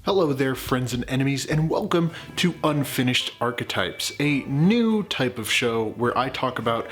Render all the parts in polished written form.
Hello there, friends and enemies, and welcome to Unfinished Archetypes, a new type of show where I talk about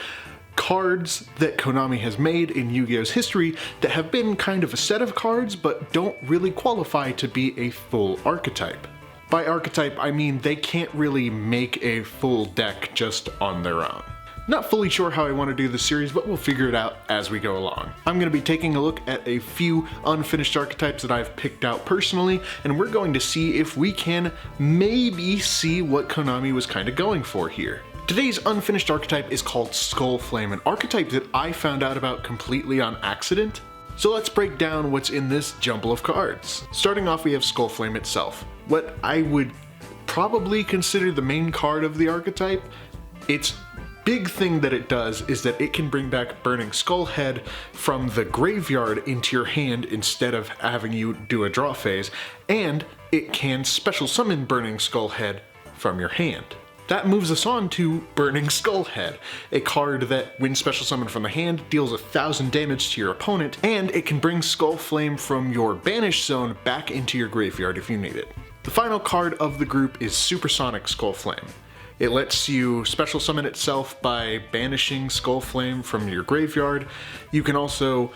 cards that Konami has made in Yu-Gi-Oh's history that have been kind of a set of cards but don't really qualify to be a full archetype. By archetype, I mean they can't really make a full deck just on their own. Not fully sure how I want to do this series, but we'll figure it out as we go along. I'm going to be taking a look at a few unfinished archetypes that I've picked out personally, and we're going to see if we can maybe see what Konami was kind of going for here. Today's unfinished archetype is called Skull Flame, an archetype that I found out about completely on accident. So let's break down what's in this jumble of cards. Starting off, we have Skull Flame itself. What I would probably consider the main card of the archetype. Its big thing that it does is that it can bring back Burning Skull Head from the graveyard into your hand instead of having you do a draw phase, and it can special summon Burning Skull Head from your hand. That moves us on to Burning Skull Head, a card that, when special summoned from the hand, deals 1,000 damage to your opponent, and it can bring Skull Flame from your banish zone back into your graveyard if you need it. The final card of the group is Supersonic Skull Flame. It lets you special summon itself by banishing Skull Flame from your graveyard. You can also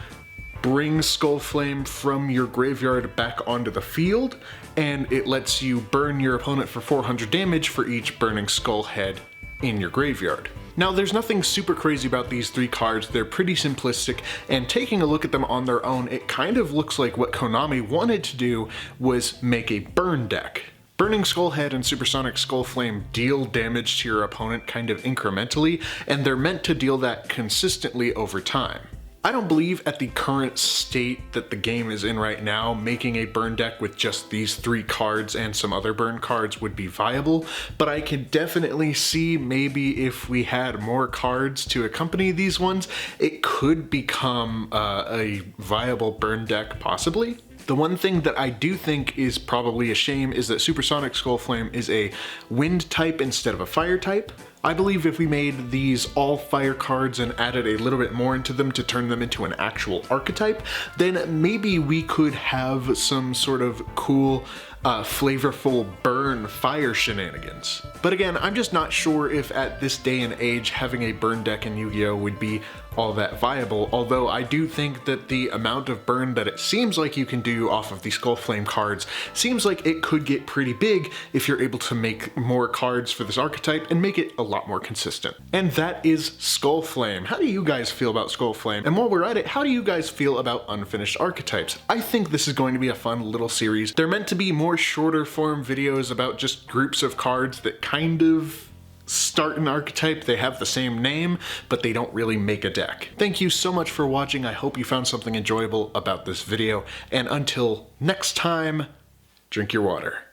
bring Skull Flame from your graveyard back onto the field, and it lets you burn your opponent for 400 damage for each Burning Skull Head in your graveyard. Now, there's nothing super crazy about these three cards. They're pretty simplistic, and taking a look at them on their own, it kind of looks like what Konami wanted to do was make a burn deck. Burning Skull Head and Supersonic Skull Flame deal damage to your opponent kind of incrementally, and they're meant to deal that consistently over time. I don't believe at the current state that the game is in right now, making a burn deck with just these three cards and some other burn cards would be viable, but I can definitely see maybe if we had more cards to accompany these ones, it could become a viable burn deck possibly. The one thing that I do think is probably a shame is that Supersonic Skull Flame is a wind type instead of a fire type. I believe if we made these all fire cards and added a little bit more into them to turn them into an actual archetype, then maybe we could have some sort of cool, flavorful burn fire shenanigans. But again, I'm just not sure if at this day and age having a burn deck in Yu-Gi-Oh would be all that viable, although I do think that the amount of burn that it seems like you can do off of the Skull Flame cards seems like it could get pretty big if you're able to make more cards for this archetype and make it a lot more consistent. And that is Skull Flame. How do you guys feel about Skull Flame? And while we're at it, how do you guys feel about unfinished archetypes? I think this is going to be a fun little series. They're meant to be more shorter form videos about just groups of cards that kind of start an archetype. They have the same name, but they don't really make a deck. Thank you so much for watching. I hope you found something enjoyable about this video, and until next time, drink your water.